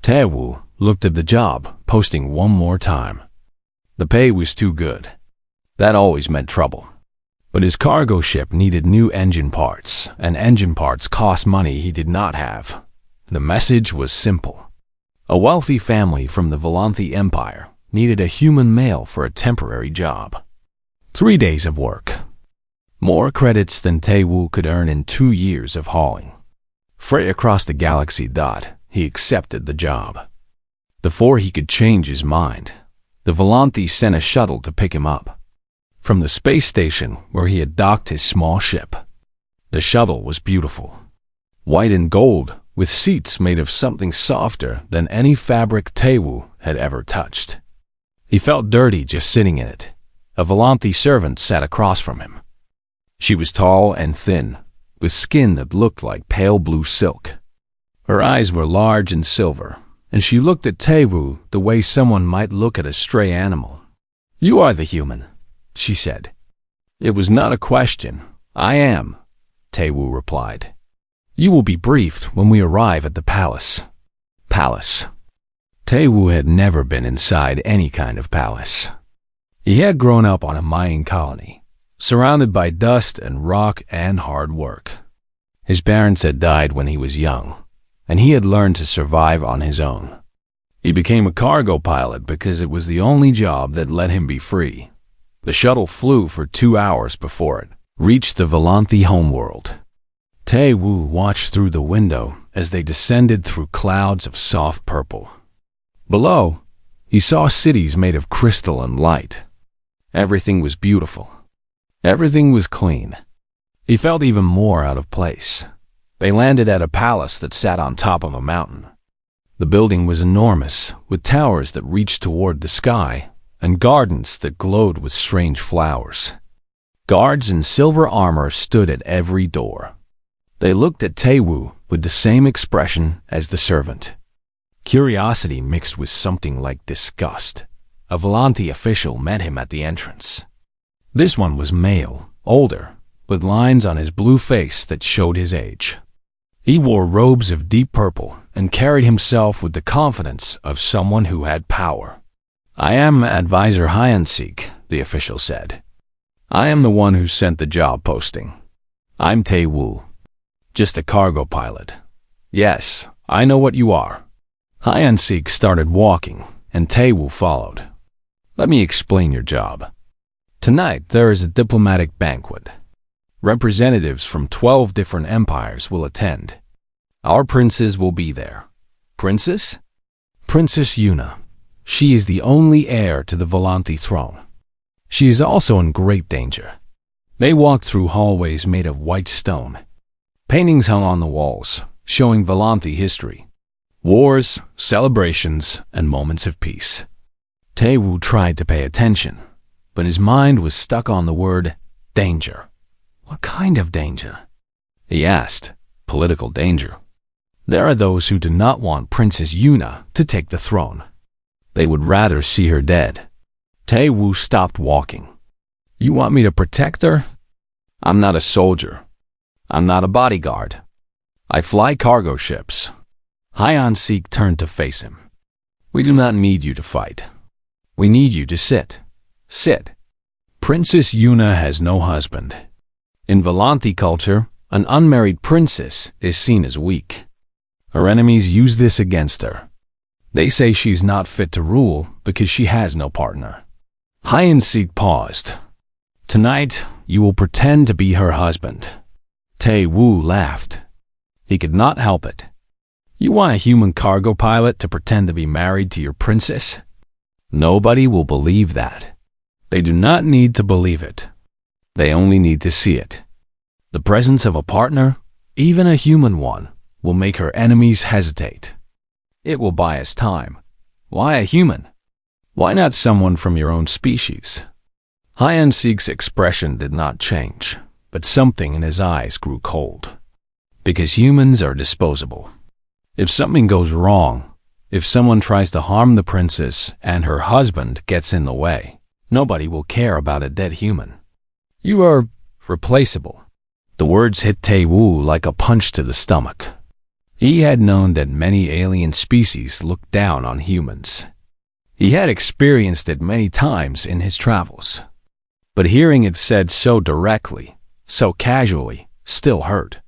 Taewoo looked at the job posting one more time. The pay was too good. That always meant trouble. But his cargo ship needed new engine parts, and engine parts cost money he did not have. The message was simple. A wealthy family from the Volanthi Empire needed a human male for a temporary job. 3 days of work. More credits than Taewoo could earn in 2 years of hauling. Freight across the galaxy. He accepted the job. Before he could change his mind, the Volanthi sent a shuttle to pick him up from the space station where he had docked his small ship. The shuttle was beautiful, white and gold, with seats made of something softer than any fabric Taewoo had ever touched. He felt dirty just sitting in it. A Volanthi servant sat across from him. She was tall and thin, with skin that looked like pale blue silk. Her eyes were large and silver, and she looked at Taewoo the way someone might look at a stray animal. "You are the human," she said. "It was not a question. I am," Taewoo replied. "You will be briefed when we arrive at the palace." Palace. Taewoo had never been inside any kind of palace. He had grown up on a mining colony, surrounded by dust and rock and hard work. His parents had died when he was young, and he had learned to survive on his own. He became a cargo pilot because it was the only job that let him be free. The shuttle flew for 2 hours before it reached the Volanthi homeworld. Taewoo watched through the window as they descended through clouds of soft purple. Below, he saw cities made of crystal and light. Everything was beautiful. Everything was clean. He felt even more out of place. They landed at a palace that sat on top of a mountain. The building was enormous, with towers that reached toward the sky and gardens that glowed with strange flowers. Guards in silver armor stood at every door. They looked at Taewoo with the same expression as the servant. Curiosity mixed with something like disgust. A Volanthi official met him at the entrance. This one was male, older, with lines on his blue face that showed his age. He wore robes of deep purple and carried himself with the confidence of someone who had power. "I am Advisor Hyansik," the official said. "I am the one who sent the job posting. I'm Taewoo, just a cargo pilot. Yes, I know what you are." Hyansik started walking, and Taewoo followed. "Let me explain your job. Tonight there is a diplomatic banquet. Representatives from 12 different empires will attend. Our princess will be there." "Princess?" "Princess Yuna. She is the only heir to the Volanthi throne. She is also in great danger." They walked through hallways made of white stone. Paintings hung on the walls, showing Volanthi history. Wars, celebrations, and moments of peace. Taewoo tried to pay attention, but his mind was stuck on the word danger. "What kind of danger?" he asked. "Political danger. There are those who do not want Princess Yuna to take the throne. They would rather see her dead." Taewoo stopped walking. "You want me to protect her? I'm not a soldier. I'm not a bodyguard. I fly cargo ships." Hyansik turned to face him. "We do not need you to fight. We need you to sit. Sit. Princess Yuna has no husband. In Volanthi culture, an unmarried princess is seen as weak. Her enemies use this against her. They say she's not fit to rule because she has no partner." Hyansik paused. "Tonight, you will pretend to be her husband." Taewoo laughed. He could not help it. "You want a human cargo pilot to pretend to be married to your princess? Nobody will believe that. They do not need to believe it. They only need to see it. The presence of a partner, even a human one, will make her enemies hesitate. It will buy us time. Why a human? Why not someone from your own species?" Hyansik's expression did not change, but something in his eyes grew cold. Because humans are disposable. If something goes wrong, if someone tries to harm the princess and her husband gets in the way, nobody will care about a dead human. You are replaceable. The words hit Taewoo like a punch to the stomach. He had known that many alien species looked down on humans. He had experienced it many times in his travels. But hearing it said so directly, so casually, still hurt.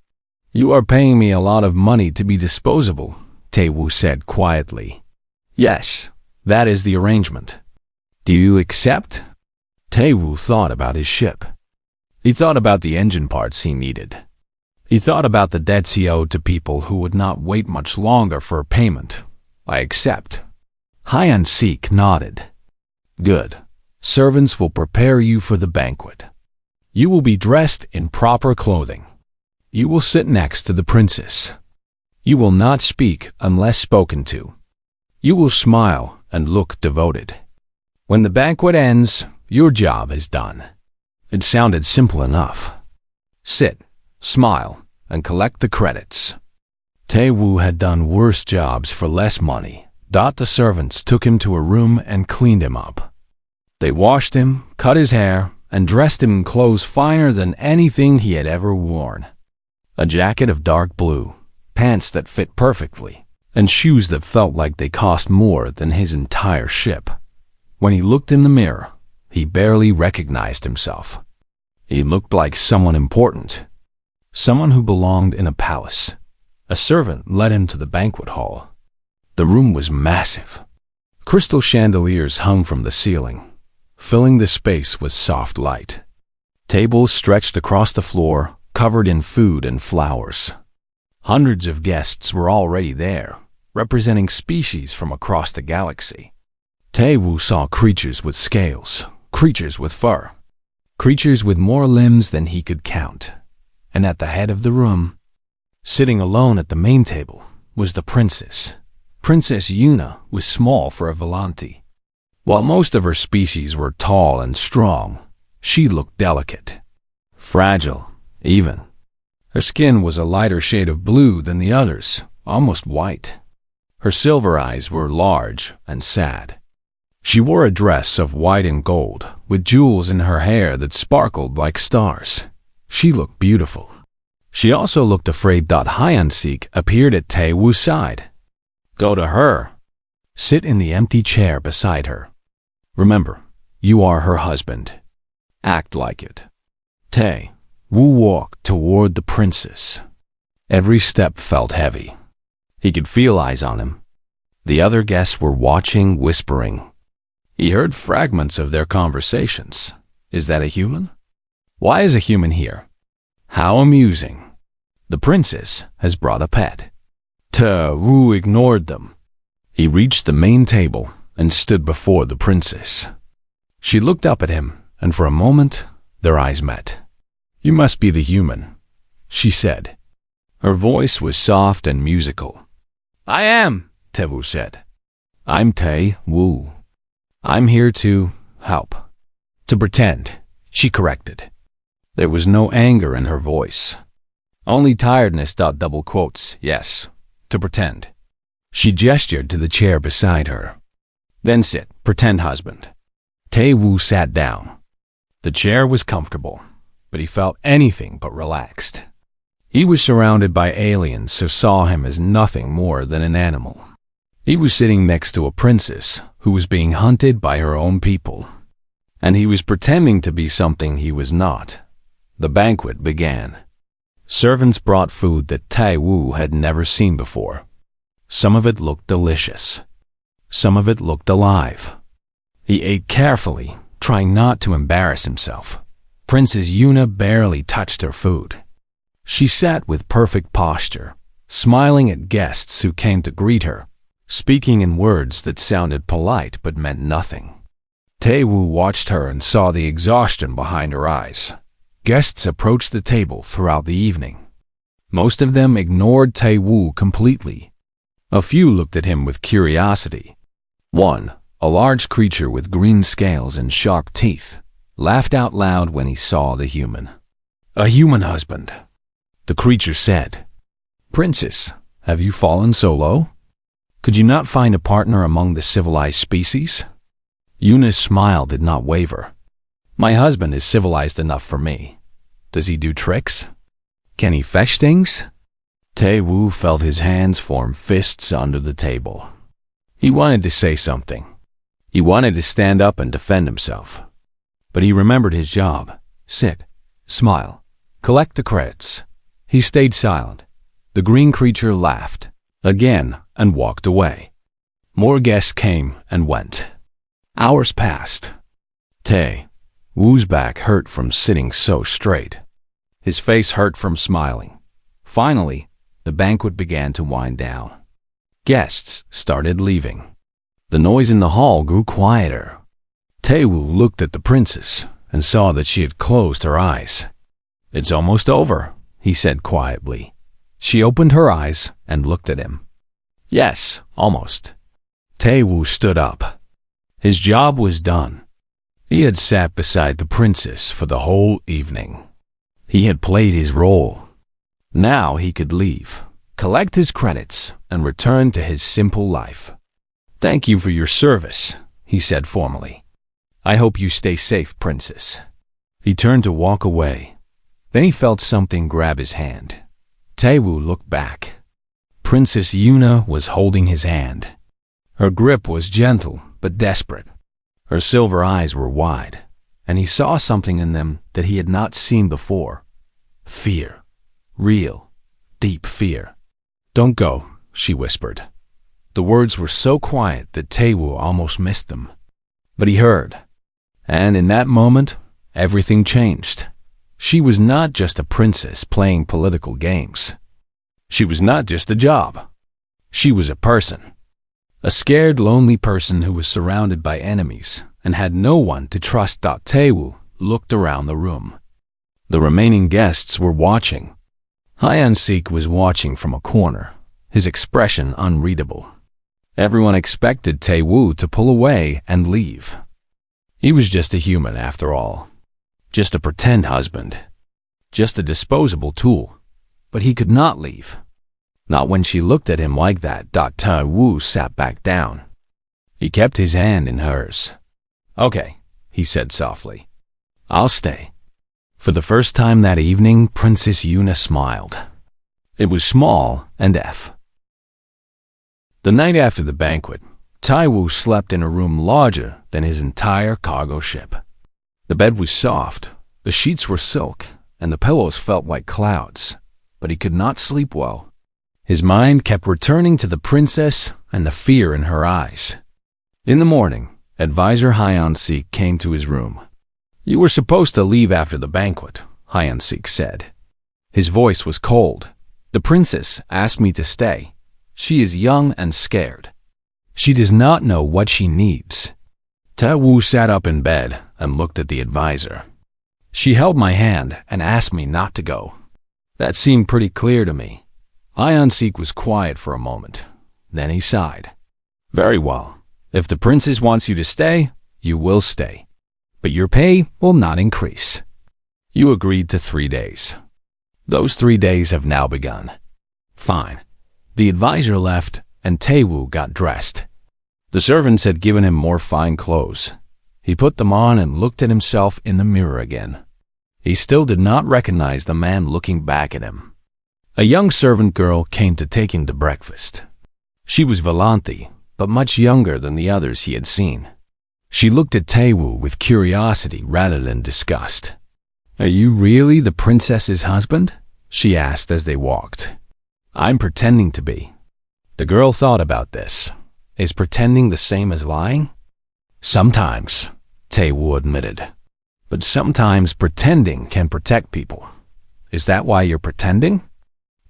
"You are paying me a lot of money to be disposable," Tae-woo said quietly. "Yes, that is the arrangement. Do you accept?" Tae-woo thought about his ship. He thought about the engine parts he needed. He thought about the debts he owed to people who would not wait much longer for payment. "I accept." Hyun-sik nodded. "Good. Servants will prepare you for the banquet. You will be dressed in proper clothing. You will sit next to the princess. You will not speak unless spoken to. You will smile and look devoted. When the banquet ends, your job is done." It sounded simple enough. Sit, smile, and collect the credits. Tae-woo had done worse jobs for less money. The servants took him to a room and cleaned him up. They washed him, cut his hair, and dressed him in clothes finer than anything he had ever worn. A jacket of dark blue, pants that fit perfectly, and shoes that felt like they cost more than his entire ship. When he looked in the mirror, he barely recognized himself. He looked like someone important, someone who belonged in a palace. A servant led him to the banquet hall. The room was massive. Crystal chandeliers hung from the ceiling, filling the space with soft light. Tables stretched across the floor, covered in food and flowers. Hundreds of guests were already there, representing species from across the galaxy. Tae-woo saw creatures with scales, creatures with fur, creatures with more limbs than he could count. And at the head of the room, sitting alone at the main table, was the princess. Princess Yuna was small for a Volante. While most of her species were tall and strong, she looked delicate, fragile, even. Her skin was a lighter shade of blue than the others, almost white. Her silver eyes were large and sad. She wore a dress of white and gold, with jewels in her hair that sparkled like stars. She looked beautiful. She also looked afraid. Hyun-sik appeared at Tae-woo's side. "Go to her. Sit in the empty chair beside her. Remember, you are her husband. Act like it." Tae-woo walked toward the princess. Every step felt heavy. He could feel eyes on him. The other guests were watching, whispering. He heard fragments of their conversations. "Is that a human? Why is a human here? How amusing. The princess has brought a pet." Tae-woo ignored them. He reached the main table and stood before the princess. She looked up at him, and for a moment, their eyes met. "You must be the human," she said. Her voice was soft and musical. "I am," Tae-woo said. "I'm Tae-woo. I'm here to help." "To pretend," she corrected. There was no anger in her voice. Only tiredness. Double quotes. "Yes, to pretend." She gestured to the chair beside her. "Then sit, pretend husband." Tae-woo sat down. The chair was comfortable, but he felt anything but relaxed. He was surrounded by aliens who saw him as nothing more than an animal. He was sitting next to a princess who was being hunted by her own people, and he was pretending to be something he was not. The banquet began. Servants brought food that Tae-woo had never seen before. Some of it looked delicious. Some of it looked alive. He ate carefully, trying not to embarrass himself. Princess Yuna barely touched her food. She sat with perfect posture, smiling at guests who came to greet her, speaking in words that sounded polite but meant nothing. Tae-woo watched her and saw the exhaustion behind her eyes. Guests approached the table throughout the evening. Most of them ignored Tae-woo completely. A few looked at him with curiosity. One, a large creature with green scales and sharp teeth, laughed out loud when he saw the human. "A human husband," the creature said. "Princess, have you fallen so low? Could you not find a partner among the civilized species?" Yuna's smile did not waver. "My husband is civilized enough for me. Does he do tricks? Can he fetch things?" Tae-woo felt his hands form fists under the table. He wanted to say something. He wanted to stand up and defend himself. But he remembered his job. Sit, smile, collect the credits. He stayed silent. The green creature laughed again and walked away. More guests came and went. Hours passed. Tae-woo's back hurt from sitting so straight. His face hurt from smiling. Finally, the banquet began to wind down. Guests started leaving. The noise in the hall grew quieter. Tae-woo looked at the princess and saw that she had closed her eyes. "It's almost over," he said quietly. She opened her eyes and looked at him. "Yes, almost." Tae-woo stood up. His job was done. He had sat beside the princess for the whole evening. He had played his role. Now he could leave, collect his credits, and return to his simple life. "Thank you for your service," he said formally. "I hope you stay safe, princess." He turned to walk away. Then he felt something grab his hand. Tae-woo looked back. Princess Yuna was holding his hand. Her grip was gentle but desperate. Her silver eyes were wide, and he saw something in them that he had not seen before. Fear. Real, deep fear. "Don't go," she whispered. The words were so quiet that Tae-woo almost missed them. But he heard. And in that moment, everything changed. She was not just a princess playing political games. She was not just a job. She was a person. A scared, lonely person who was surrounded by enemies and had no one to trust. Tae-woo looked around the room. The remaining guests were watching. Hyun-sik was watching from a corner, his expression unreadable. Everyone expected Tae-woo to pull away and leave. He was just a human after all. Just a pretend husband. Just a disposable tool. But he could not leave. Not when she looked at him like that. Tae-woo sat back down. He kept his hand in hers. "Okay," he said softly. "I'll stay." For the first time that evening, Princess Yuna smiled. It was small and deaf. The night after the banquet, Tae-woo slept in a room larger than his entire cargo ship. The bed was soft, the sheets were silk, and the pillows felt like clouds, but he could not sleep well. His mind kept returning to the princess and the fear in her eyes. In the morning, Advisor Hyun-sik came to his room. "You were supposed to leave after the banquet," Hyun-sik said. His voice was cold. "The princess asked me to stay. She is young and scared. She does not know what she needs." Tae-woo sat up in bed and looked at the advisor. "She held my hand and asked me not to go. That seemed pretty clear to me." Hyun-sik was quiet for a moment. Then he sighed. "Very well. If the princess wants you to stay, you will stay. But your pay will not increase." You agreed to 3 days. Those 3 days have now begun. Fine. The advisor left, and Tae-woo got dressed. The servants had given him more fine clothes. He put them on and looked at himself in the mirror again. He still did not recognize the man looking back at him. A young servant girl came to take him to breakfast. She was Volanthi, but much younger than the others he had seen. She looked at Tae-woo with curiosity rather than disgust. "Are you really the princess's husband?" she asked as they walked. "I'm pretending to be." The girl thought about this. Is pretending the same as lying? Sometimes, Tae-woo admitted. But sometimes pretending can protect people. Is that why you're pretending?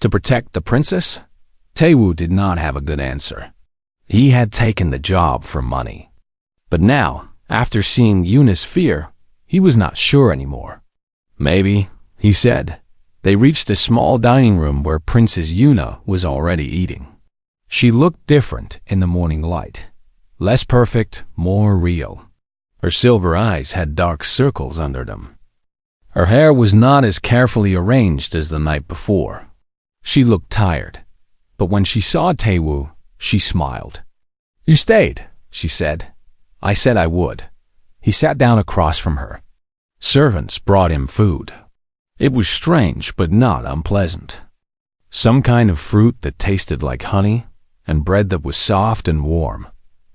To protect the princess? Tae-woo did not have a good answer. He had taken the job for money. But now, after seeing Yuna's fear, he was not sure anymore. "Maybe," he said. They reached a small dining room where Princess Yuna was already eating. She looked different in the morning light. Less perfect, more real. Her silver eyes had dark circles under them. Her hair was not as carefully arranged as the night before. She looked tired. But when she saw Tae-woo, she smiled. "You stayed," she said. "I said I would." He sat down across from her. Servants brought him food. It was strange but not unpleasant. Some kind of fruit that tasted like honey, and bread that was soft and warm.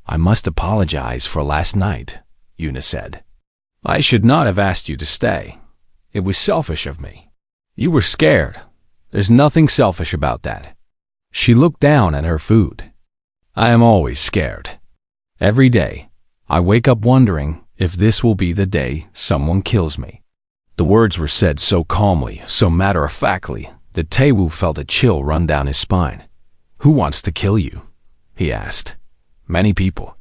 I must apologize for last night, Una said. I should not have asked you to stay. It was selfish of me. You were scared. There's nothing selfish about that. She looked down at her food. I am always scared. Every day, I wake up wondering if this will be the day someone kills me. The words were said so calmly, so matter-of-factly, that Taewoo felt a chill run down his spine. Who wants to kill you? He asked. Many people.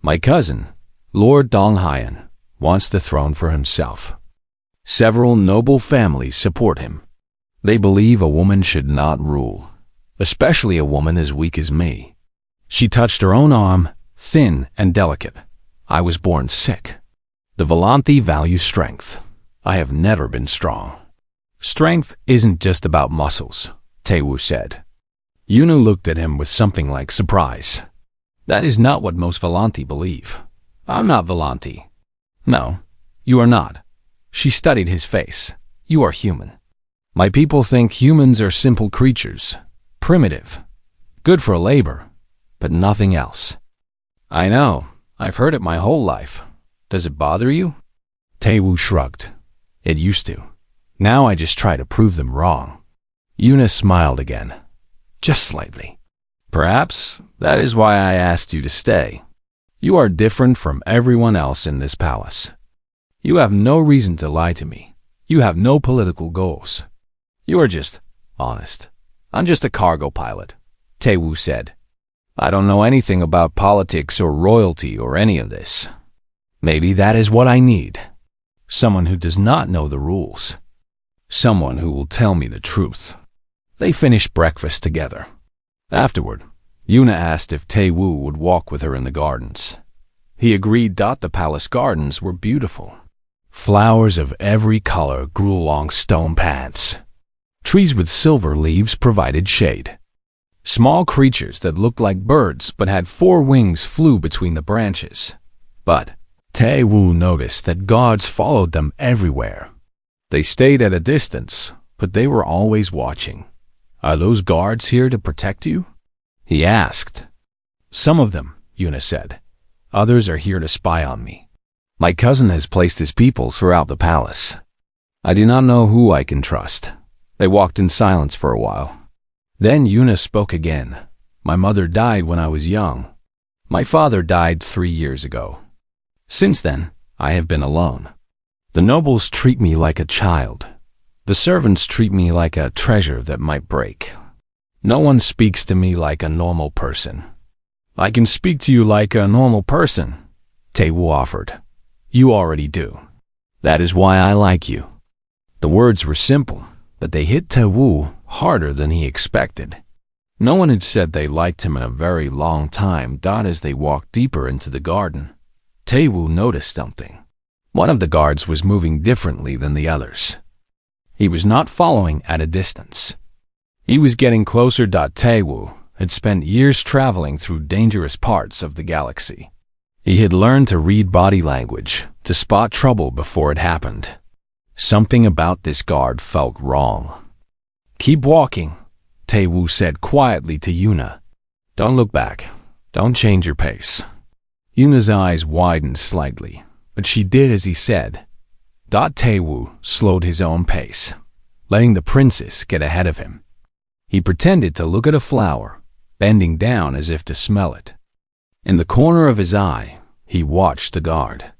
My cousin, Lord Donghyun, wants the throne for himself. Several noble families support him. They believe a woman should not rule, especially a woman as weak as me. She touched her own arm, thin and delicate. I was born sick. The Volanthi value strength. I have never been strong. Strength isn't just about muscles, Taewoo said. Yuna looked at him with something like surprise. That is not what most Volanthi believe. I'm not Volanthi. No, you are not. She studied his face. You are human. My people think humans are simple creatures, primitive, good for labor, but nothing else. I know. I've heard it my whole life. Does it bother you? Taewoo shrugged. It used to. Now I just try to prove them wrong. Yuna smiled again, just slightly. Perhaps that is why I asked you to stay. You are different from everyone else in this palace. You have no reason to lie to me. You have no political goals. You are just honest. I'm just a cargo pilot, Taewoo said. I don't know anything about politics or royalty or any of this. Maybe that is what I need. Someone who does not know the rules. Someone who will tell me the truth. They finished breakfast together. Afterward, Yuna asked if Taewoo would walk with her in the gardens. He agreed. The palace gardens were beautiful. Flowers of every color grew along stone paths. Trees with silver leaves provided shade. Small creatures that looked like birds but had 4 wings flew between the branches. But Taewoo noticed that guards followed them everywhere. They stayed at a distance, but they were always watching. Are those guards here to protect you? He asked. Some of them, Yuna said. Others are here to spy on me. My cousin has placed his people throughout the palace. I do not know who I can trust. They walked in silence for a while. Then Yuna spoke again. My mother died when I was young. My father died 3 years ago. Since then, I have been alone. The nobles treat me like a child. The servants treat me like a treasure that might break. No one speaks to me like a normal person. I can speak to you like a normal person, Taewoo offered. You already do. That is why I like you. The words were simple, but they hit Taewoo harder than he expected. No one had said they liked him in a very long time. As they walked deeper into the garden, Taewoo noticed something. One of the guards was moving differently than the others. He was not following at a distance. He was getting closer. Taewoo had spent years traveling through dangerous parts of the galaxy. He had learned to read body language, to spot trouble before it happened. Something about this guard felt wrong. Keep walking, Taewoo said quietly to Yuna. Don't look back. Don't change your pace. Yuna's eyes widened slightly, but she did as he said. Taewoo slowed his own pace, letting the princess get ahead of him. He pretended to look at a flower, bending down as if to smell it. In the corner of his eye, he watched the guard.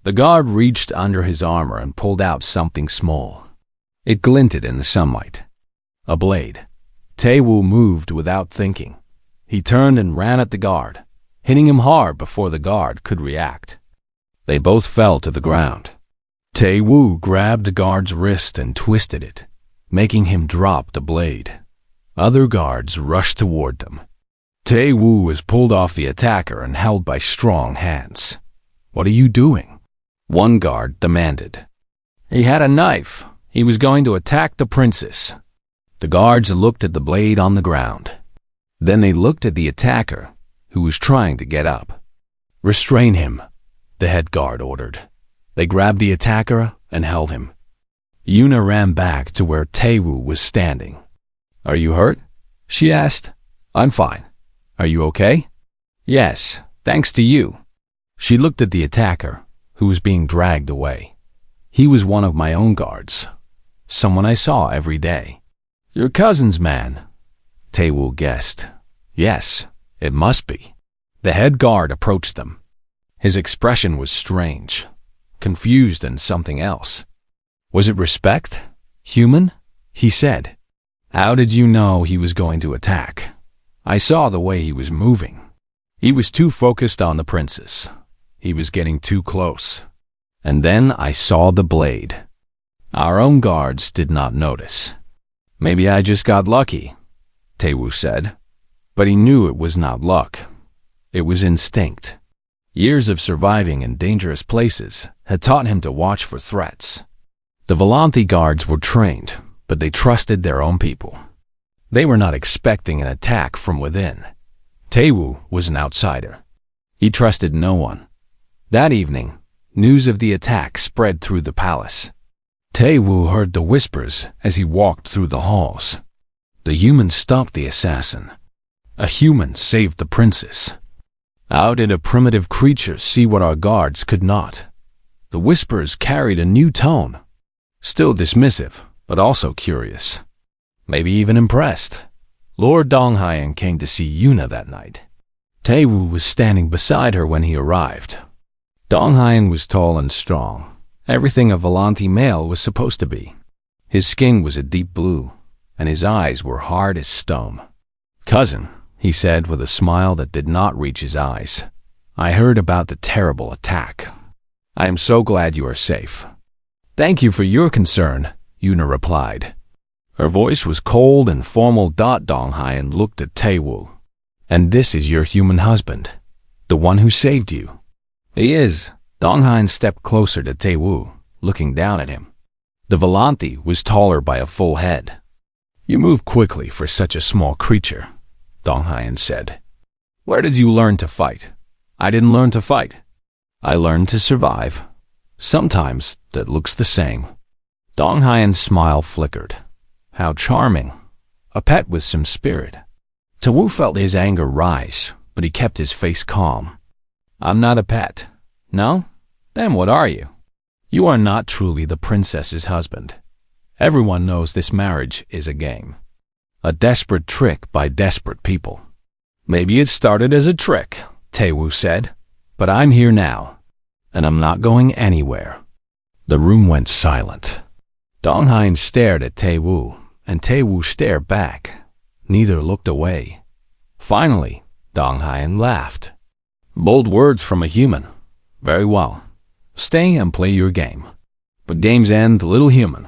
The guard reached under his armor and pulled out something small. It glinted in the sunlight. A blade. Taewoo moved without thinking. He turned and ran at the guard, hitting him hard before the guard could react. They both fell to the ground. Taewoo grabbed the guard's wrist and twisted it, making him drop the blade. Other guards rushed toward them. Taewoo was pulled off the attacker and held by strong hands. What are you doing? One guard demanded. He had a knife. He was going to attack the princess. The guards looked at the blade on the ground. Then they looked at the attacker, who was trying to get up. Restrain him, the head guard ordered. They grabbed the attacker and held him. Yuna ran back to where Taewoo was standing. Are you hurt? She asked. I'm fine. Are you okay? Yes, thanks to you. She looked at the attacker, who was being dragged away. He was one of my own guards, someone I saw every day. Your cousin's man, Taewoo guessed. Yes, it must be. The head guard approached them. His expression was strange, confused and something else. Was it respect? Human? He said. How did you know he was going to attack? I saw the way he was moving. He was too focused on the princess. He was getting too close. And then I saw the blade. Our own guards did not notice. Maybe I just got lucky, Taewoo said. But he knew it was not luck. It was instinct. Years of surviving in dangerous places had taught him to watch for threats. The Volanthi guards were trained, but they trusted their own people. They were not expecting an attack from within. Taewoo was an outsider. He trusted no one. That evening, news of the attack spread through the palace. Taewoo heard the whispers as he walked through the halls. The human stopped the assassin. A human saved the princess. How did a primitive creature see what our guards could not? The whispers carried a new tone, still dismissive, but also curious. Maybe even impressed. Lord Donghayan came to see Yuna that night. Taewoo was standing beside her when he arrived. Donghayan was tall and strong, everything a Volanthi male was supposed to be. His skin was a deep blue, and his eyes were hard as stone. Cousin, he said with a smile that did not reach his eyes. I heard about the terrible attack. I am so glad you are safe. Thank you for your concern, Yuna replied. Her voice was cold and formal. Donghayan looked at Taewoo. And this is your human husband, the one who saved you. He is. Donghayan stepped closer to Taewoo, looking down at him. The Volanthi was taller by a full head. You move quickly for such a small creature, Donghayan said. Where did you learn to fight? I didn't learn to fight. I learned to survive. Sometimes that looks the same. Donghayan's smile flickered. How charming. A pet with some spirit. Taewoo felt his anger rise, but he kept his face calm. I'm not a pet. No? Then what are you? You are not truly the princess's husband. Everyone knows this marriage is a game. A desperate trick by desperate people. Maybe it started as a trick, Taewoo said, but I'm here now, and I'm not going anywhere. The room went silent. Donghayan stared at Taewoo, and Taewoo stared back. Neither looked away. Finally, Donghayan laughed. Bold words from a human. Very well. Stay and play your game. But games end, little human.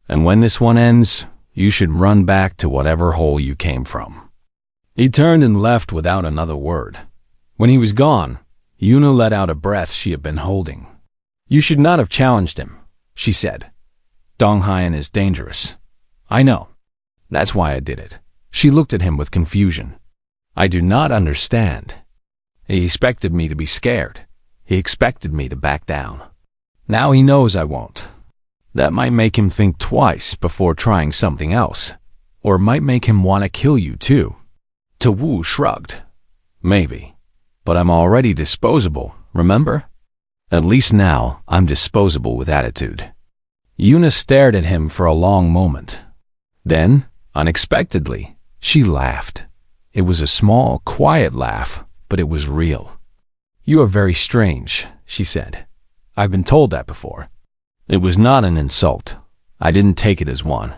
And when this one ends, you should run back to whatever hole you came from. He turned and left without another word. When he was gone, Yuna let out a breath she had been holding. You should not have challenged him, she said. Donghayan is dangerous. I know. That's why I did it. She looked at him with confusion. I do not understand. He expected me to be scared. He expected me to back down. Now he knows I won't. That might make him think twice before trying something else, or might make him want to kill you too. Taewoo shrugged. Maybe. But I'm already disposable, remember? At least now I'm disposable with attitude. Yuna stared at him for a long moment. Then, unexpectedly, she laughed. It was a small, quiet laugh, but it was real. You are very strange, she said. I've been told that before. It was not an insult. I didn't take it as one.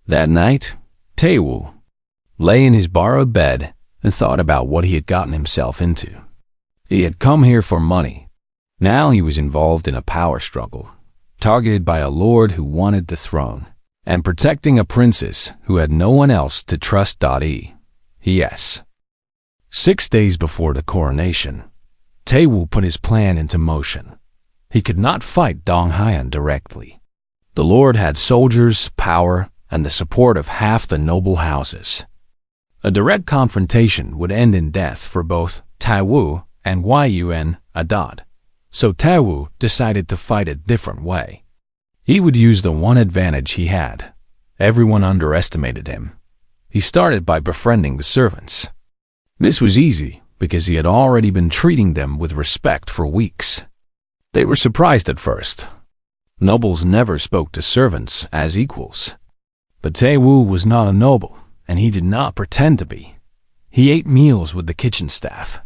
That night, Taewoo lay in his borrowed bed and thought about what he had gotten himself into. He had come here for money. Now he was involved in a power struggle, targeted by a lord who wanted the throne, and protecting a princess who had no one else to trust. Yes. 6 days before the coronation, Taewoo put his plan into motion. He could not fight Donghayan directly. The lord had soldiers, power, and the support of half the noble houses. A direct confrontation would end in death for both Taewoo and Yun Adad. So Taewoo decided to fight a different way. He would use the one advantage he had. Everyone underestimated him. He started by befriending the servants. This was easy because he had already been treating them with respect for weeks. They were surprised at first. Nobles never spoke to servants as equals. But Tae-woo was not a noble, and he did not pretend to be. He ate meals with the kitchen staff.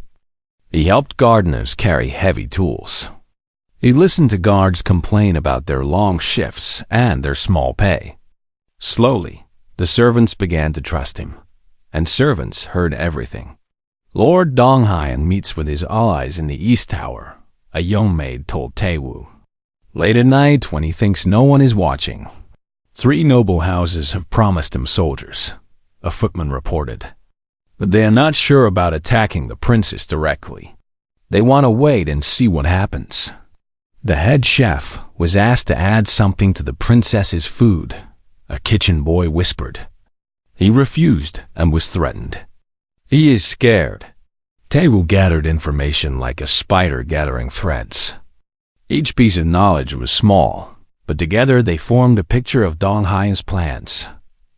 He helped gardeners carry heavy tools. He listened to guards complain about their long shifts and their small pay. Slowly, the servants began to trust him, and servants heard everything. Lord Dong-hyun meets with his allies in the East Tower, a young maid told Tae-woo. Late at night, when he thinks no one is watching. 3 noble houses have promised him soldiers, a footman reported. But they are not sure about attacking the princess directly. They want to wait and see what happens. The head chef was asked to add something to the princess's food, a kitchen boy whispered. He refused and was threatened. He is scared. Tae-woo gathered information like a spider gathering threads. Each piece of knowledge was small, but together they formed a picture of Dong-hyun's plans.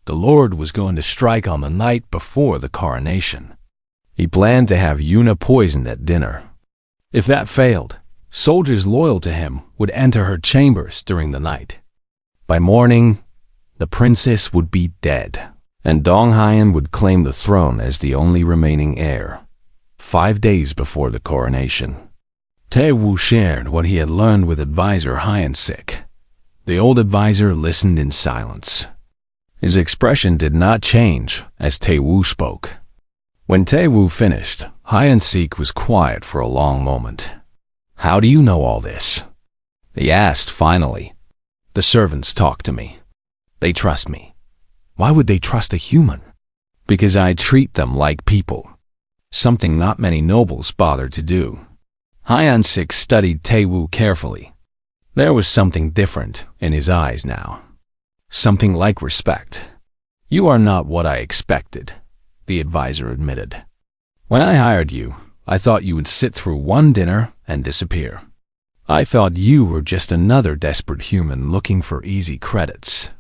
The Lord was going to strike on the night before the coronation. He planned to have Yuna poisoned at dinner. If that failed, soldiers loyal to him would enter her chambers during the night. By morning, the princess would be dead, and Dong-hyun would claim the throne as the only remaining heir. 5 days before the coronation. Tae-woo shared what he had learned with advisor Hyun-sik. The old advisor listened in silence. His expression did not change as Tae-woo spoke. When Tae-woo finished, Hyun-sik was quiet for a long moment. How do you know all this? He asked finally. The servants talk to me. They trust me. Why would they trust a human? Because I treat them like people. Something not many nobles bother to do. Hyun-sik studied Tae-woo carefully. There was something different in his eyes now. Something like respect. You are not what I expected, the advisor admitted. When I hired you, I thought you would sit through one dinner and disappear. I thought you were just another desperate human looking for easy credits.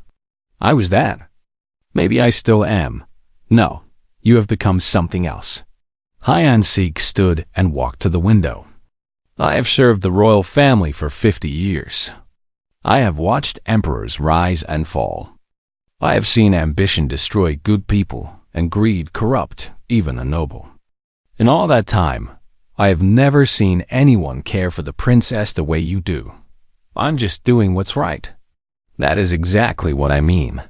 I was that. Maybe I still am. No, you have become something else. Hyun-sik stood and walked to the window. I have served the royal family for 50 years. I have watched emperors rise and fall. I have seen ambition destroy good people and greed corrupt even a noble. In all that time, I have never seen anyone care for the princess the way you do. I'm just doing what's right. That is exactly what I mean.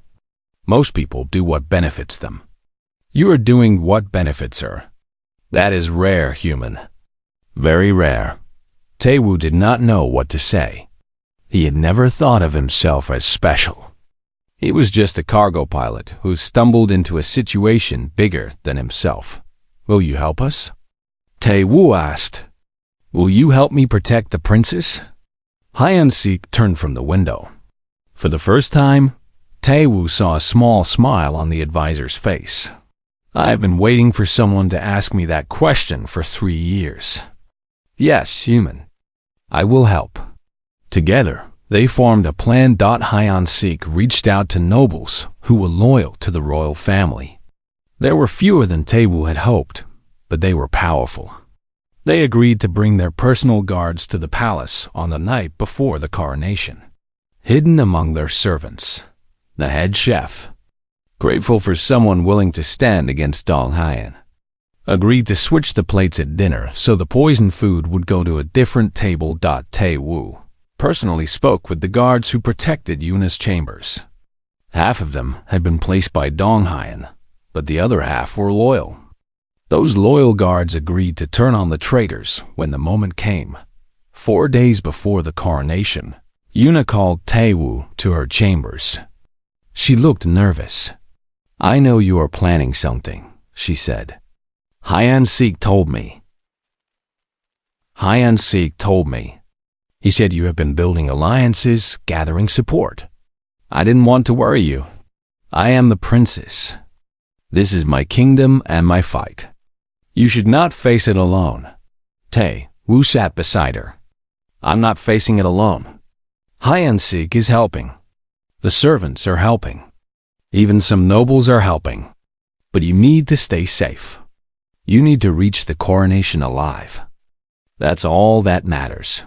Most people do what benefits them. You are doing what benefits her. That is rare, human. Very rare. Tae-woo did not know what to say. He had never thought of himself as special. He was just a cargo pilot who stumbled into a situation bigger than himself. Will you help us? Tae-woo asked. Will you help me protect the princess? Hyun-sik turned from the window. For the first time, Tae-woo saw a small smile on the advisor's face. I have been waiting for someone to ask me that question for 3 years. Yes, human. I will help. Together, they formed a plan. Hyun-sik reached out to nobles who were loyal to the royal family. There were fewer than Tae-woo had hoped, but they were powerful. They agreed to bring their personal guards to the palace on the night before the coronation. Hidden among their servants, the head chef, grateful for someone willing to stand against Dong-hyun, agreed to switch the plates at dinner so the poisoned food would go to a different table. Tae-woo personally spoke with the guards who protected Yuna's chambers. Half of them had been placed by Dong-hyun, but the other half were loyal. Those loyal guards agreed to turn on the traitors when the moment came. 4 days before the coronation, Yuna called Tae-woo to her chambers. She looked nervous. I know you are planning something, she said. Hyun-sik told me. Hyun-sik told me. He said you have been building alliances, gathering support. I didn't want to worry you. I am the princess. This is my kingdom and my fight. You should not face it alone. Tae-woo sat beside her. I'm not facing it alone. Hyun-sik is helping. The servants are helping. Even some nobles are helping. But you need to stay safe. You need to reach the coronation alive. That's all that matters.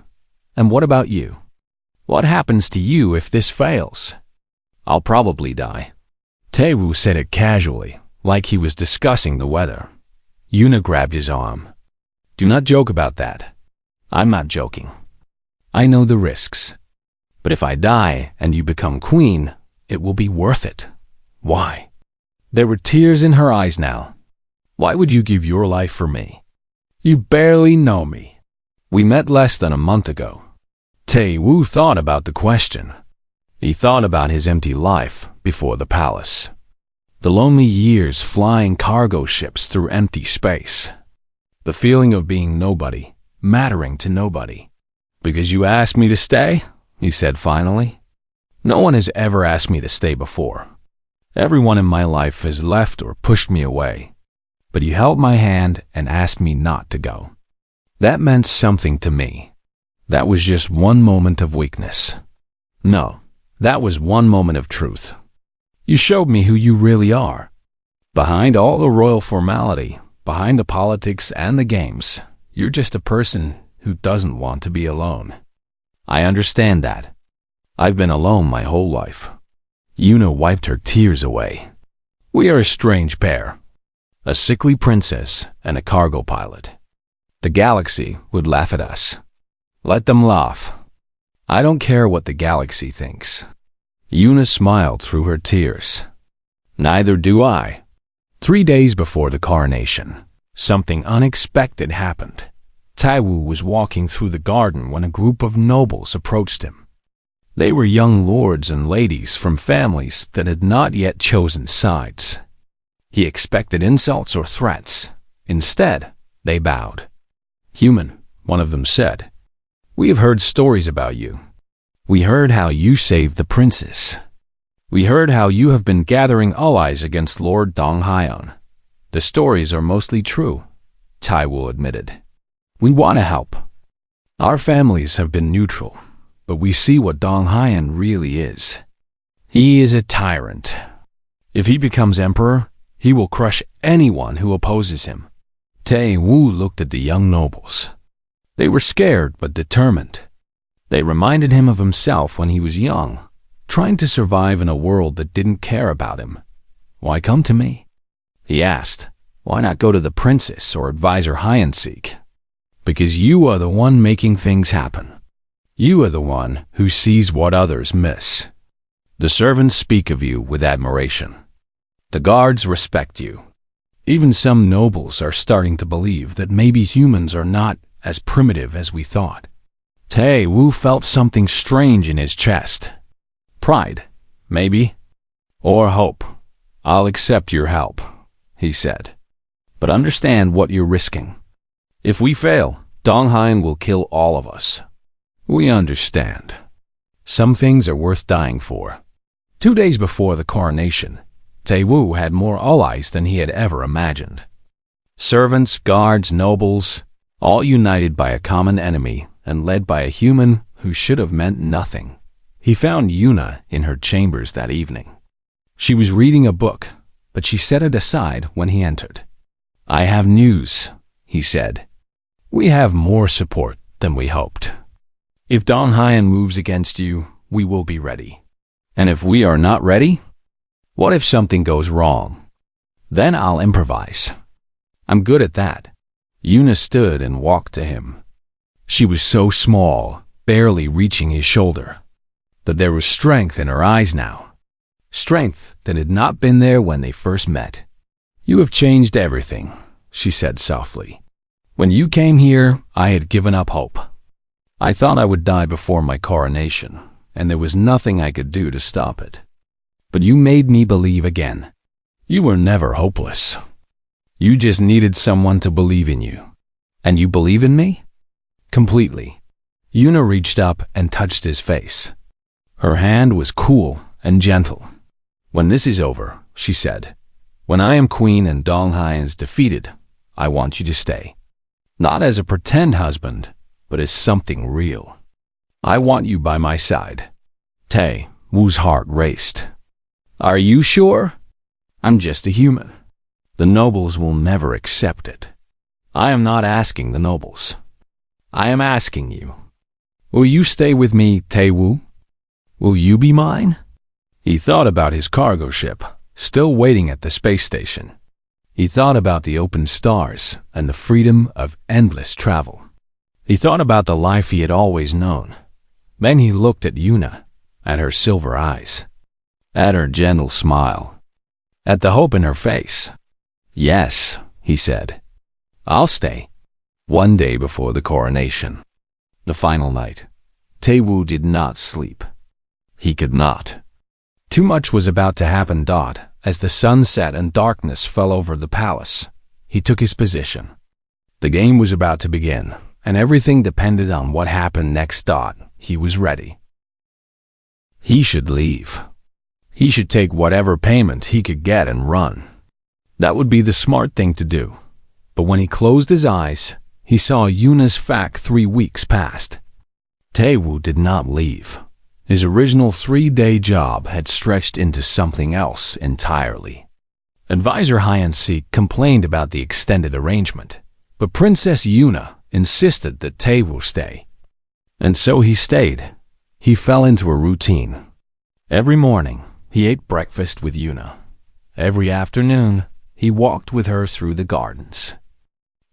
And what about you? What happens to you if this fails? I'll probably die. Taewoo said it casually, like he was discussing the weather. Yuna grabbed his arm. Do not joke about that. I'm not joking. I know the risks. But if I die and you become queen, it will be worth it. Why? There were tears in her eyes now. Why would you give your life for me? You barely know me. We met less than a month ago. Taewoo thought about the question. He thought about his empty life before the palace. The lonely years flying cargo ships through empty space. The feeling of being nobody, mattering to nobody. Because you asked me to stay, he said finally. No one has ever asked me to stay before. Everyone in my life has left or pushed me away. But you held my hand and asked me not to go. That meant something to me. That was just one moment of weakness. No, that was one moment of truth. You showed me who you really are. Behind all the royal formality, behind the politics and the games, you're just a person who doesn't want to be alone. I understand that. I've been alone my whole life. Yuna wiped her tears away. We are a strange pair. A sickly princess and a cargo pilot. The galaxy would laugh at us. Let them laugh. I don't care what the galaxy thinks. Yuna smiled through her tears. Neither do I. 3 days before the coronation, something unexpected happened. Taewoo was walking through the garden when a group of nobles approached him. They were young lords and ladies from families that had not yet chosen sides. He expected insults or threats. Instead, they bowed. Human, one of them said. We have heard stories about you. We heard how you saved the princess. We heard how you have been gathering allies against Lord Donghyun. The stories are mostly true, Taewoo admitted. We want to help. Our families have been neutral, but we see what Donghyun really is. He is a tyrant. If he becomes emperor, he will crush anyone who opposes him. Taewoo looked at the young nobles. They were scared but determined. They reminded him of himself when he was young, trying to survive in a world that didn't care about him. Why come to me? He asked. Why not go to the princess or advisor Hyansik? Because you are the one making things happen. You are the one who sees what others miss. The servants speak of you with admiration. The guards respect you. Even some nobles are starting to believe that maybe humans are not as primitive as we thought. Taewoo felt something strange in his chest. Pride, maybe. Or hope. I'll accept your help, he said. But understand what you're risking. If we fail, Donghyun will kill all of us. We understand. Some things are worth dying for. 2 days before the coronation, Taewoo had more allies than he had ever imagined. Servants, guards, nobles, all united by a common enemy and led by a human who should have meant nothing. He found Yuna in her chambers that evening. She was reading a book, but she set it aside when he entered. I have news, he said. We have more support than we hoped. If Donghyun moves against you, we will be ready. And if we are not ready? What if something goes wrong? Then I'll improvise. I'm good at that. Yuna stood and walked to him. She was so small, barely reaching his shoulder, that there was strength in her eyes now. Strength that had not been there when they first met. You have changed everything, she said softly. When you came here, I had given up hope. I thought I would die before my coronation, and there was nothing I could do to stop it. But you made me believe again. You were never hopeless. You just needed someone to believe in you. And you believe in me? Completely. Yuna reached up and touched his face. Her hand was cool and gentle. When this is over, she said, when I am queen and Donghyun is defeated, I want you to stay. Not as a pretend husband, but as something real. I want you by my side. Tae Woo's heart raced. Are you sure? I'm just a human. The nobles will never accept it. I am not asking the nobles. I am asking you. Will you stay with me, Tae-woo? Will you be mine? He thought about his cargo ship, still waiting at the space station. He thought about the open stars and the freedom of endless travel. He thought about the life he had always known. Then he looked at Yuna, at her silver eyes, at her gentle smile, at the hope in her face. Yes, he said. I'll stay. One day before the coronation, the final night, Tae-woo did not sleep. He could not. Too much was about to happen. As the sun set and darkness fell over the palace, he took his position. The game was about to begin, and everything depended on what happened next. He was ready. He should leave. He should take whatever payment he could get and run. That would be the smart thing to do. But when he closed his eyes, he saw Yuna's fac 3 weeks passed. Tae-woo did not leave. His original 3-day job had stretched into something else entirely. Advisor Hyun-sik complained about the extended arrangement, but Princess Yuna insisted that Tae-woo stay. And so he stayed. He fell into a routine. Every morning, he ate breakfast with Yuna. Every afternoon, he walked with her through the gardens.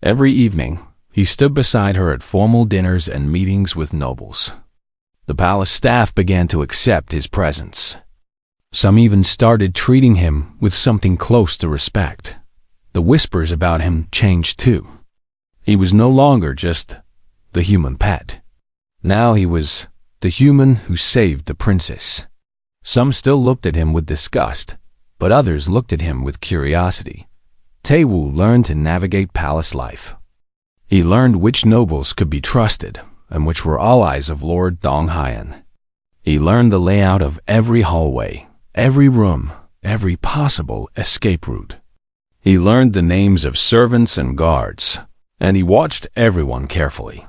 Every evening, he stood beside her at formal dinners and meetings with nobles. The palace staff began to accept his presence. Some even started treating him with something close to respect. The whispers about him changed too. He was no longer just the human pet. Now he was the human who saved the princess. Some still looked at him with disgust, but others looked at him with curiosity. Tae-woo learned to navigate palace life. He learned which nobles could be trusted and which were allies of Lord Dong-hyun. He learned the layout of every hallway, every room, every possible escape route. He learned the names of servants and guards, and he watched everyone carefully.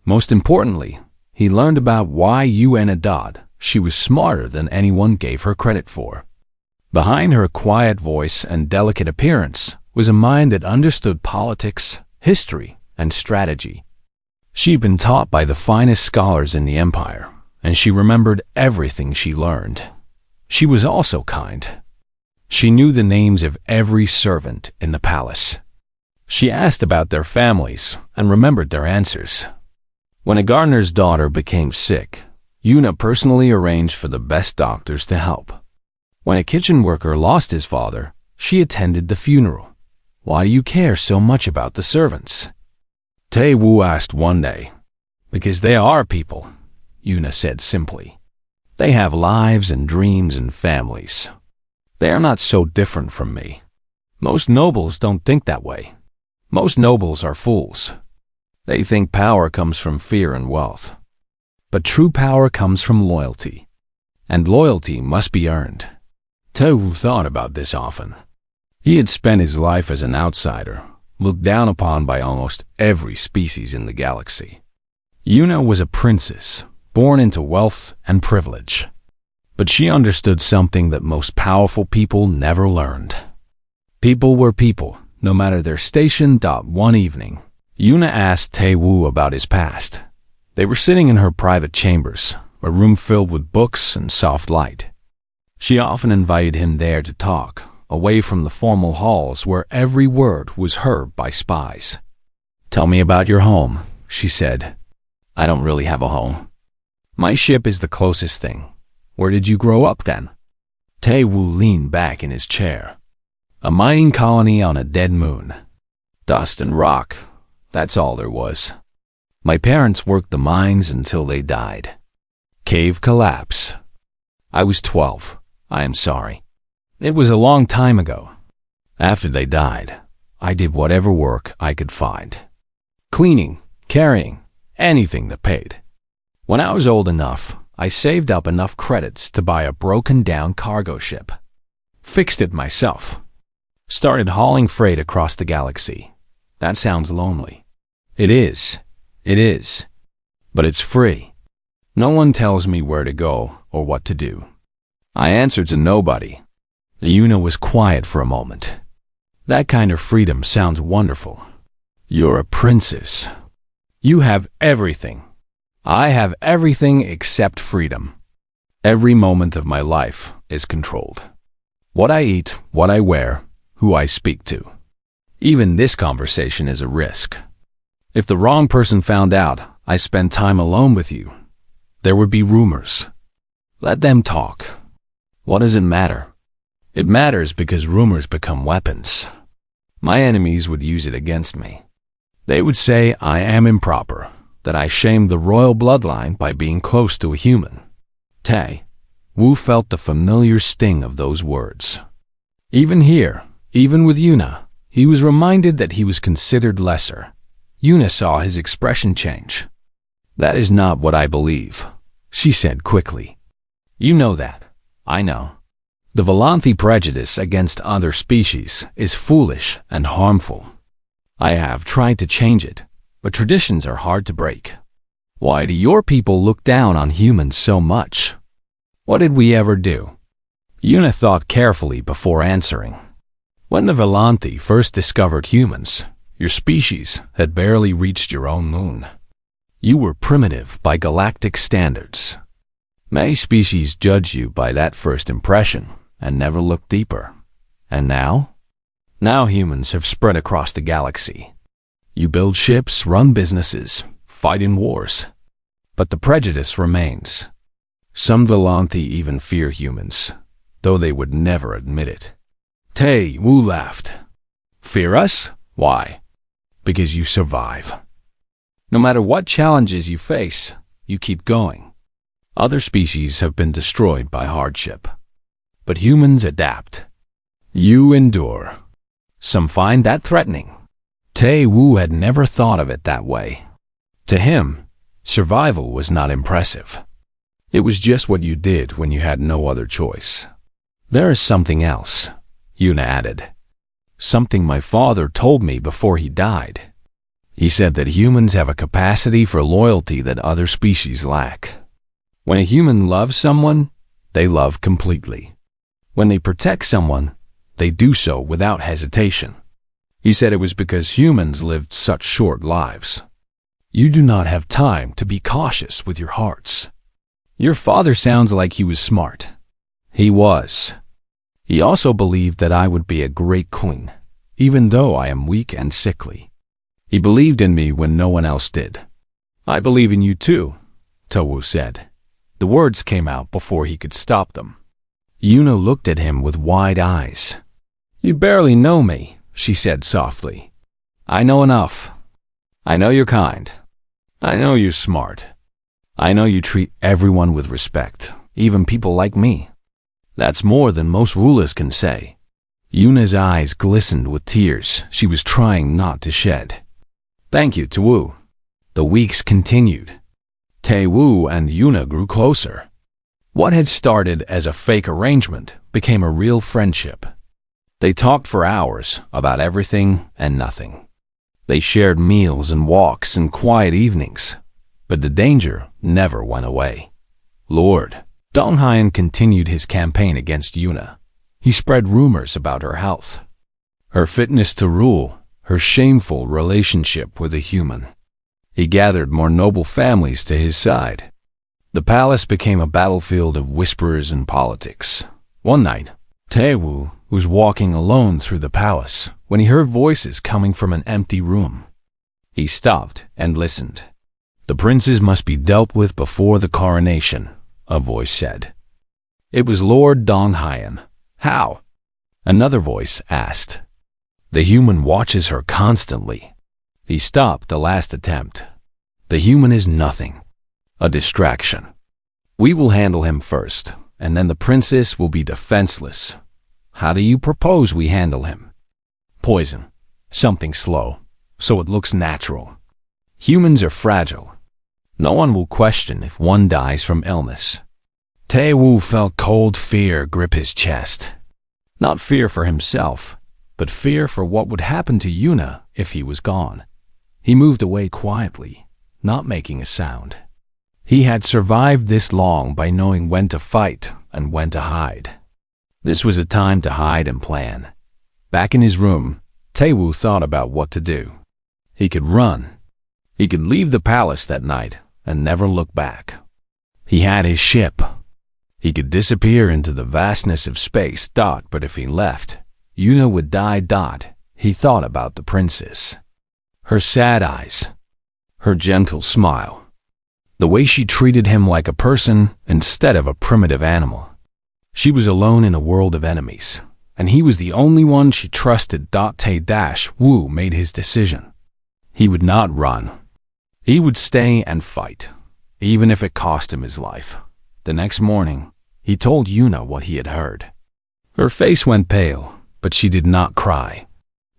Most importantly, he learned about why Yuna she was smarter than anyone gave her credit for. Behind her quiet voice and delicate appearance was a mind that understood politics, history, and strategy. She'd been taught by the finest scholars in the empire, and she remembered everything she learned. She was also kind. She knew the names of every servant in the palace. She asked about their families and remembered their answers. When a gardener's daughter became sick, Yuna personally arranged for the best doctors to help. When a kitchen worker lost his father, she attended the funeral. Why do you care so much about the servants? Tae-woo asked one day. Because they are people, Yuna said simply. They have lives and dreams and families. They are not so different from me. Most nobles don't think that way. Most nobles are fools. They think power comes from fear and wealth. But true power comes from loyalty. And loyalty must be earned. Tae-woo thought about this often. He had spent his life as an outsider, looked down upon by almost every species in the galaxy. Yuna was a princess, born into wealth and privilege. But she understood something that most powerful people never learned. People were people, no matter their station. One evening, Yuna asked Tae-woo about his past. They were sitting in her private chambers, a room filled with books and soft light. She often invited him there to talk, away from the formal halls where every word was heard by spies. Tell me about your home, she said. I don't really have a home. My ship is the closest thing. Where did you grow up then? Tae-woo leaned back in his chair. A mining colony on a dead moon. Dust and rock, that's all there was. My parents worked the mines until they died. Cave collapse. I was 12. I am sorry. It was a long time ago. After they died, I did whatever work I could find. Cleaning, carrying, anything that paid. When I was old enough, I saved up enough credits to buy a broken-down cargo ship. Fixed it myself. Started hauling freight across the galaxy. That sounds lonely. It is. It is. But it's free. No one tells me where to go or what to do. I answer to nobody. Yuna was quiet for a moment. That kind of freedom sounds wonderful. You're a princess. You have everything. I have everything except freedom. Every moment of my life is controlled. What I eat, what I wear, who I speak to. Even this conversation is a risk. If the wrong person found out I spend time alone with you, there would be rumors. Let them talk. What does it matter? It matters because rumors become weapons. My enemies would use it against me. They would say I am improper, that I shamed the royal bloodline by being close to a human. Wu felt the familiar sting of those words. Even here, even with Yuna, he was reminded that he was considered lesser. Yuna saw his expression change. That is not what I believe, she said quickly. You know that. I know. The Volanthi prejudice against other species is foolish and harmful. I have tried to change it, but traditions are hard to break. Why do your people look down on humans so much? What did we ever do? Yuna thought carefully before answering. When the Volanthi first discovered humans, your species had barely reached your own moon. You were primitive by galactic standards. Many species judge you by that first impression and never look deeper. And now? Now humans have spread across the galaxy. You build ships, run businesses, fight in wars. But the prejudice remains. Some Volanthi even fear humans, though they would never admit it. Wu laughed. Fear us? Why? Because you survive. No matter what challenges you face, you keep going. Other species have been destroyed by hardship. But humans adapt. You endure. Some find that threatening. Wu had never thought of it that way. To him, survival was not impressive. It was just what you did when you had no other choice. There is something else, Yuna added. Something my father told me before he died. He said that humans have a capacity for loyalty that other species lack. When a human loves someone, they love completely. When they protect someone, they do so without hesitation. He said it was because humans lived such short lives. You do not have time to be cautious with your hearts. Your father sounds like he was smart. He was. He also believed that I would be a great queen, even though I am weak and sickly. He believed in me when no one else did. I believe in you too, Wu said. The words came out before he could stop them. Yuna looked at him with wide eyes. You barely know me, she said softly. I know enough. I know you're kind. I know you're smart. I know you treat everyone with respect, even people like me. That's more than most rulers can say. Yuna's eyes glistened with tears she was trying not to shed. Thank you, Wu. The weeks continued. Wu and Yuna grew closer. What had started as a fake arrangement became a real friendship. They talked for hours about everything and nothing. They shared meals and walks and quiet evenings, but the danger never went away. Lord Donghyan continued his campaign against Yuna. He spread rumors about her health, her fitness to rule, her shameful relationship with a human. He gathered more noble families to his side. The palace became a battlefield of whisperers and politics. One night, Wu was walking alone through the palace when he heard voices coming from an empty room. He stopped and listened. The princes must be dealt with before the coronation, a voice said. It was Lord Donghyan. How? Another voice asked. The human watches her constantly. He stopped the last attempt. The human is nothing. A distraction. We will handle him first, and then the princess will be defenseless. How do you propose we handle him? Poison. Something slow, so it looks natural. Humans are fragile. No one will question if one dies from illness. Wu felt cold fear grip his chest. Not fear for himself, but fear for what would happen to Yuna if he was gone. He moved away quietly, not making a sound. He had survived this long by knowing when to fight and when to hide. This was a time to hide and plan. Back in his room, Taewoo thought about what to do. He could run. He could leave the palace that night and never look back. He had his ship. He could disappear into the vastness of space. But if he left, Yuna would die. He thought about the princess. Her sad eyes. Her gentle smile. The way she treated him like a person instead of a primitive animal. She was alone in a world of enemies, and he was the only one she trusted. Tae-Woo made his decision. He would not run. He would stay and fight, even if it cost him his life. The next morning, he told Yuna what he had heard. Her face went pale, but she did not cry.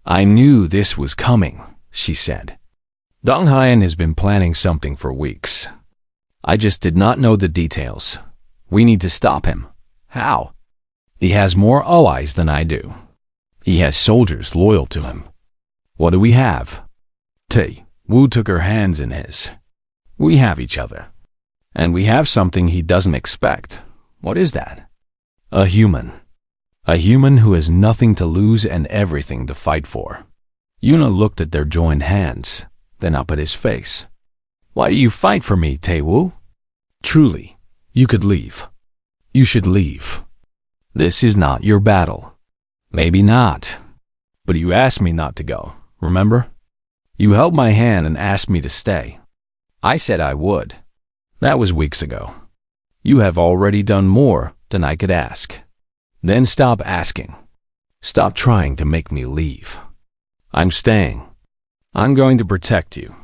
"I knew this was coming," she said. "Dong Hyan has been planning something for weeks. I just did not know the details. We need to stop him." "How?" "He has more allies than I do. He has soldiers loyal to him." "What do we have?" Tae-Woo took her hands in his. "We have each other. And we have something he doesn't expect." "What is that?" "A human. A human who has nothing to lose and everything to fight for." Yuna looked at their joined hands, then up at his face. "Why do you fight for me, Tae-Woo?" "Truly, you could leave. You should leave. This is not your battle." "Maybe not. But you asked me not to go, remember? You held my hand and asked me to stay. I said I would. That was weeks ago. You have already done more than I could ask. Then stop asking. Stop trying to make me leave. I'm staying. I'm going to protect you.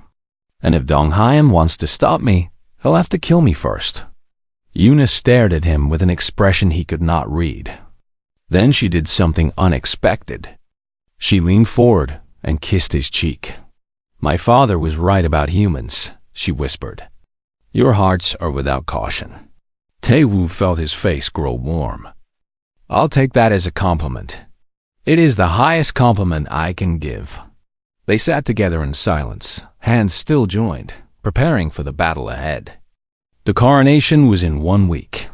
And if Dong Hyan wants to stop me, he'll have to kill me first." Yuna stared at him with an expression he could not read. Then she did something unexpected. She leaned forward and kissed his cheek. "My father was right about humans," she whispered. "Your hearts are without caution." Tae-Woo felt his face grow warm. "I'll take that as a compliment. It is the highest compliment I can give." They sat together in silence, hands still joined, preparing for the battle ahead. The coronation was in 1 week.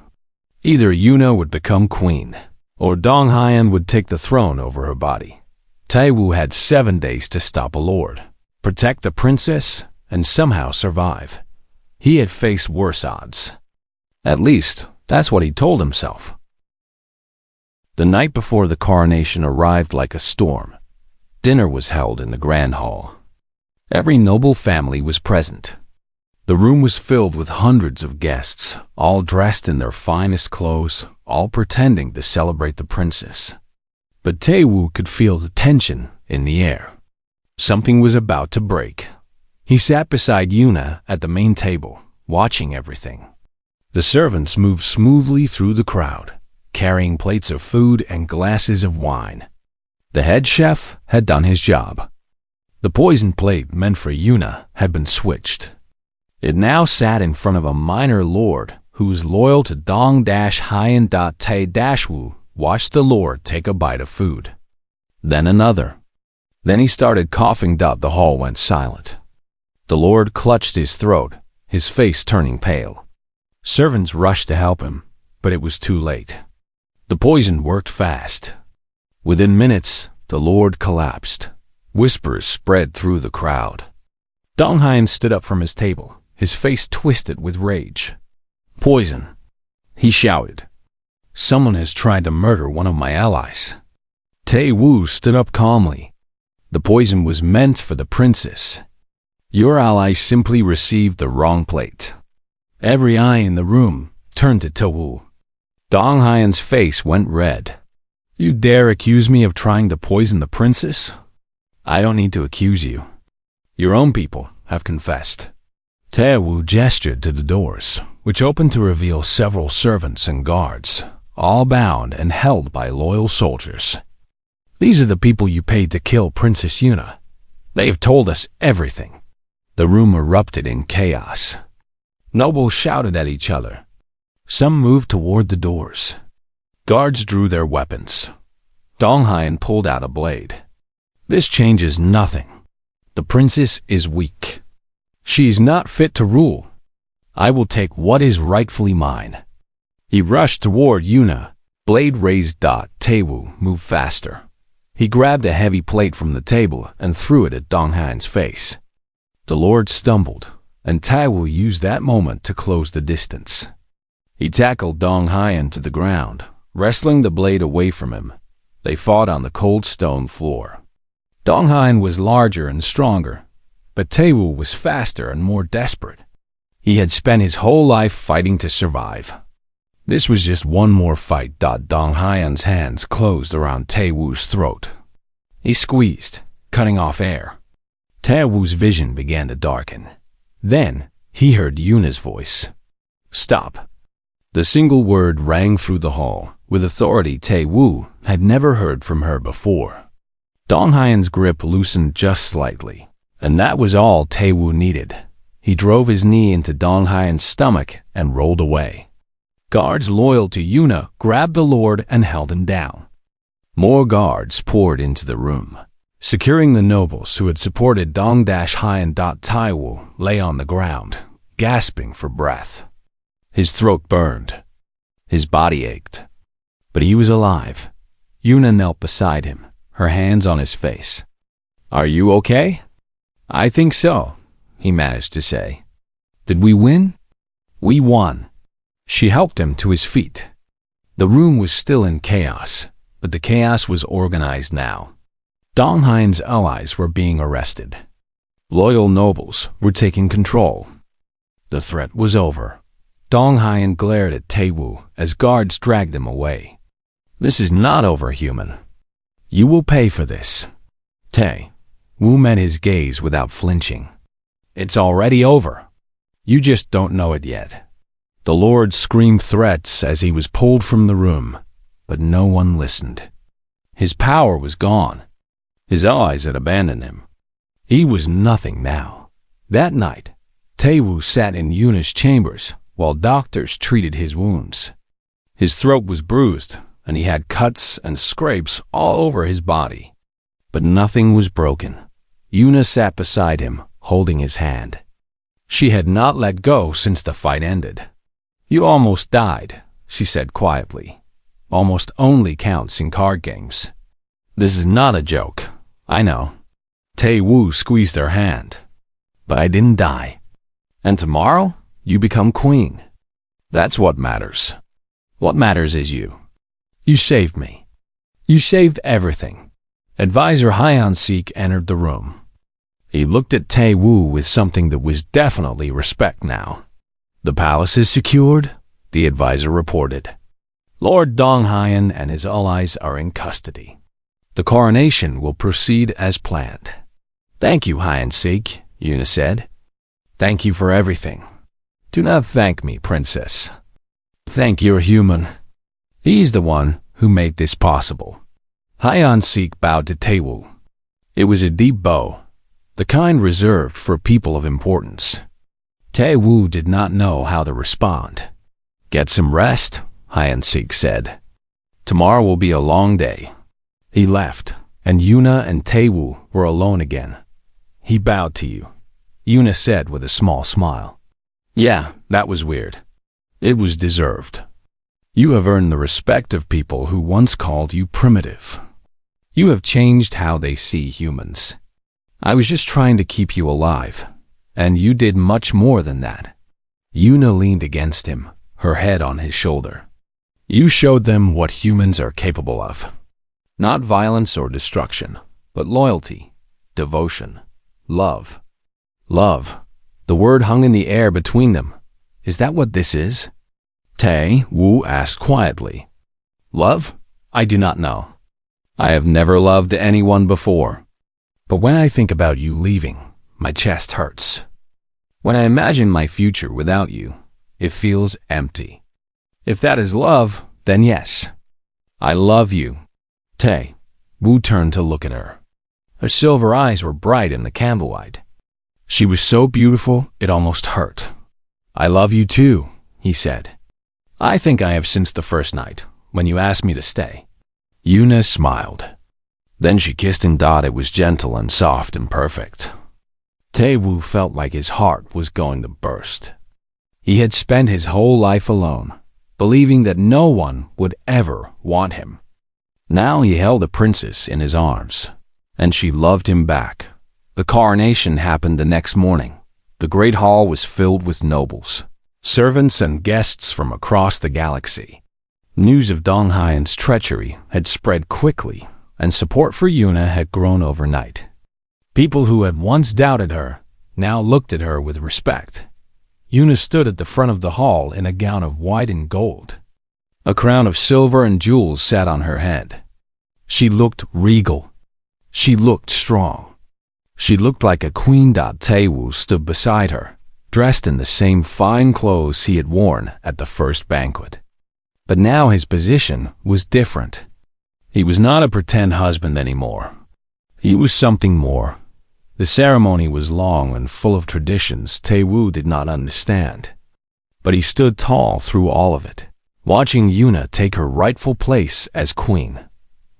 Either Yuna would become queen, or Dong Hyan would take the throne over her body. Tae-Woo had 7 days to stop a lord, protect the princess, and somehow survive. He had faced worse odds. At least, that's what he told himself. The night before the coronation arrived like a storm. Dinner was held in the grand hall. Every noble family was present. The room was filled with hundreds of guests, all dressed in their finest clothes, all pretending to celebrate the princess. But Tae-Woo could feel the tension in the air. Something was about to break. He sat beside Yuna at the main table, watching everything. The servants moved smoothly through the crowd, carrying plates of food and glasses of wine. The head chef had done his job. The poison plate meant for Yuna had been switched. It now sat in front of a minor lord who was loyal to Dong Hyan. Tae-Woo watched the lord take a bite of food. Then another. Then he started coughing. The hall went silent. The lord clutched his throat, his face turning pale. Servants rushed to help him, but it was too late. The poison worked fast. Within minutes, the lord collapsed. Whispers spread through the crowd. Dong Hyan stood up from his table, his face twisted with rage. "Poison," he shouted. "Someone has tried to murder one of my allies." Tae-Woo stood up calmly. "The poison was meant for the princess. Your ally simply received the wrong plate." Every eye in the room turned to Tae-Woo. Dong Hyan's face went red. "You dare accuse me of trying to poison the princess?" "I don't need to accuse you. Your own people have confessed." Tae-Woo gestured to the doors, which opened to reveal several servants and guards, all bound and held by loyal soldiers. "These are the people you paid to kill Princess Yuna. They have told us everything." The room erupted in chaos. Nobles shouted at each other. Some moved toward the doors. Guards drew their weapons. Dong Hyan pulled out a blade. "This changes nothing. The princess is weak. She is not fit to rule. I will take what is rightfully mine." He rushed toward Yuna, blade raised. Tae-Woo moved faster. He grabbed a heavy plate from the table and threw it at Dong Haiyan's face. The Lord stumbled, and Taiwu used that moment to close the distance. He tackled Dong Haiyan to the ground, wrestling the blade away from him. They fought on the cold stone floor. Dong Haiyan was larger and stronger, but Taiwu was faster and more desperate. He had spent his whole life fighting to survive. This was just one more fight. Dong Haiyan's hands closed around Taiwu's throat. He squeezed, cutting off air. Taiwu's vision began to darken. Then he heard Yuna's voice. "Stop." The single word rang through the hall, with authority Taiwu had never heard from her before. Dong Haiyan's grip loosened just slightly, and that was all Taiwu needed. He drove his knee into Dong Haiyan's stomach and rolled away. Guards loyal to Yuna grabbed the Lord and held him down. More guards poured into the room, securing the nobles who had supported Dong Haiyan. Taiwu lay on the ground, gasping for breath. His throat burned. His body ached. But he was alive. Yuna knelt beside him, her hands on his face. "Are you okay?" "I think so," he managed to say. "Did we win?" "We won." She helped him to his feet. The room was still in chaos, but the chaos was organized now. Dong Haiyan's allies were being arrested. Loyal nobles were taking control. The threat was over. Dong Haiyan glared at Taiwu as guards dragged him away. "This is not over, human. You will pay for this." Taiwu met his gaze without flinching. "It's already over. You just don't know it yet." The Lord screamed threats as he was pulled from the room, but no one listened. His power was gone. His allies had abandoned him. He was nothing now. That night, Taiwu sat in Yuna's chambers while doctors treated his wounds. His throat was bruised, and he had cuts and scrapes all over his body. But nothing was broken. Yuna sat beside him, holding his hand. She had not let go since the fight ended. "You almost died," she said quietly. "Almost only counts in card games." "This is not a joke, I know." Taiwu squeezed her hand. "But I didn't die. And tomorrow, you become queen. That's what matters. What matters is you. You saved me. You saved everything." Advisor Hyansik entered the room. He looked at Taiwu with something that was definitely respect now. "The palace is secured," the advisor reported. "Lord Dong Haiyan and his allies are in custody. The coronation will proceed as planned." "Thank you, Hyansik," Yuna said. "Thank you for everything." "Do not thank me, princess. Thank your human. He's the one who made this possible." Hyansik bowed to Taiwu. It was a deep bow, the kind reserved for people of importance. Taiwu did not know how to respond. "Get some rest," Hyansik said. "Tomorrow will be a long day." He left, and Yuna and Taiwu were alone again. "He bowed to you," Yuna said with a small smile. "Yeah, that was weird. It was deserved. You have earned the respect of people who once called you primitive. You have changed how they see humans. I was just trying to keep you alive, and you did much more than that." Yuna leaned against him, her head on his shoulder. "You showed them what humans are capable of. Not violence or destruction, but loyalty, devotion, love." Love. The word hung in the air between them. Is that what this is? Taiwu asked quietly. "Love? I do not know. I have never loved anyone before. But when I think about you leaving, my chest hurts. When I imagine my future without you, it feels empty. If that is love, then yes. I love you." Taiwu turned to look at her. Her silver eyes were bright in the candlelight. She was so beautiful, it almost hurt. "I love you too," he said. "I think I have since the first night, when you asked me to stay." Yuna smiled. Then she kissed him. It was gentle and soft and perfect. Taiwu felt like his heart was going to burst. He had spent his whole life alone, believing that no one would ever want him. Now he held a princess in his arms, and she loved him back. The coronation happened the next morning. The great hall was filled with nobles, servants, and guests from across the galaxy. News of Dong Haiyan's treachery had spread quickly, and support for Yuna had grown overnight. People who had once doubted her now looked at her with respect. Yuna stood at the front of the hall in a gown of white and gold. A crown of silver and jewels sat on her head. She looked regal. She looked strong. She looked like a queen. Taewoo stood beside her, dressed in the same fine clothes he had worn at the first banquet. But now his position was different. He was not a pretend husband anymore. He was something more. The ceremony was long and full of traditions Taewoo did not understand. But he stood tall through all of it, watching Yuna take her rightful place as queen.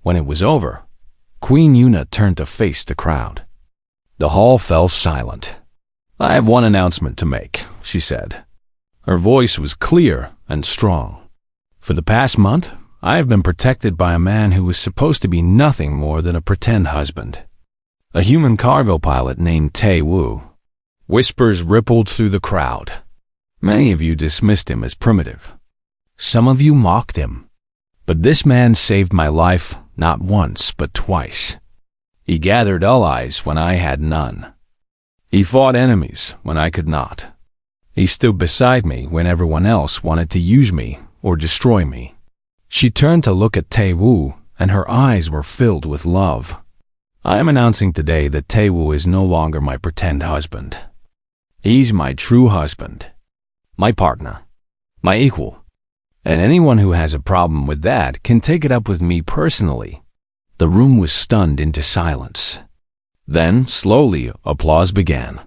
When it was over, Queen Yuna turned to face the crowd. The hall fell silent. "I have one announcement to make," she said. Her voice was clear and strong. "For the past month, I have been protected by a man who was supposed to be nothing more than a pretend husband. A human cargo pilot named Taewoo." Whispers rippled through the crowd. Many of you dismissed him as primitive. Some of you mocked him. But this man saved my life not once but twice. He gathered allies when I had none. He fought enemies when I could not. He stood beside me when everyone else wanted to use me or destroy me. She turned to look at Taewoo, and her eyes were filled with love. I am announcing today that Taewoo is no longer my pretend husband. He's my true husband, my partner, my equal. And anyone who has a problem with that can take it up with me personally. The room was stunned into silence. Then, slowly, applause began.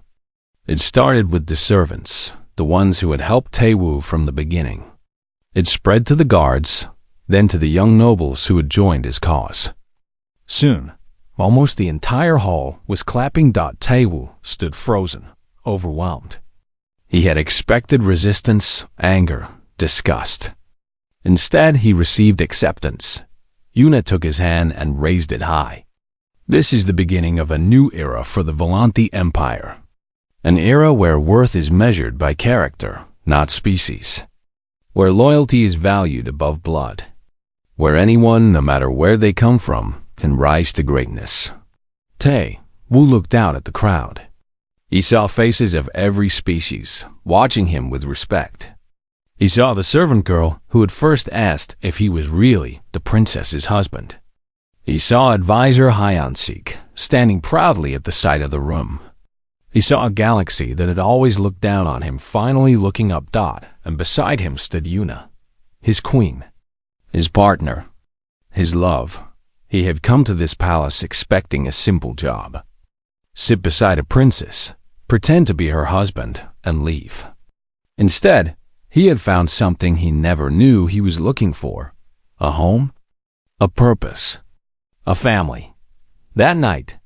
It started with the servants, the ones who had helped Taewoo from the beginning. It spread to the guards, then to the young nobles who had joined his cause. Soon, almost the entire hall was clapping. Taewoo stood frozen, overwhelmed. He had expected resistance, anger, disgust. Instead, he received acceptance. Yuna took his hand and raised it high. This is the beginning of a new era for the Volanti Empire. An era where worth is measured by character, not species. Where loyalty is valued above blood. Where anyone, no matter where they come from, can rise to greatness. Taewoo looked out at the crowd. He saw faces of every species, watching him with respect. He saw the servant girl who had first asked if he was really the princess's husband. He saw advisor Hyansik standing proudly at the side of the room. He saw a galaxy that had always looked down on him finally looking up. And beside him stood Yuna, his queen, his partner, his love. He had come to this palace expecting a simple job. Sit beside a princess, pretend to be her husband, and leave. Instead, he had found something he never knew he was looking for. A home, a purpose, a family. That night,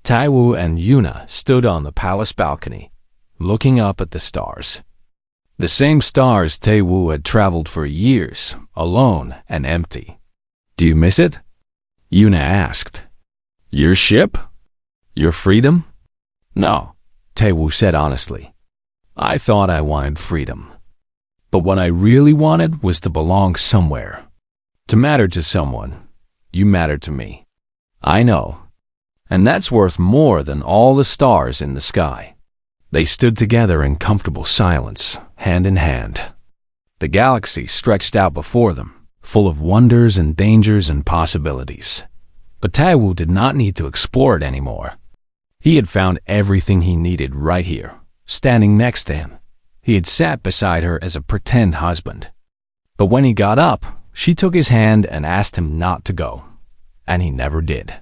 Taewoo and Yuna stood on the palace balcony, looking up at the stars. The same stars Taewoo had traveled for years, alone and empty. "Do you miss it?" Yuna asked. "Your ship? Your freedom?" "No," Taewoo said honestly. "I thought I wanted freedom. But what I really wanted was to belong somewhere. To matter to someone. You matter to me. I know. And that's worth more than all the stars in the sky." They stood together in comfortable silence, hand in hand. The galaxy stretched out before them, full of wonders and dangers and possibilities. But Taewoo did not need to explore it anymore. He had found everything he needed right here, standing next to him. He had sat beside her as a pretend husband. But when he got up, she took his hand and asked him not to go. And he never did.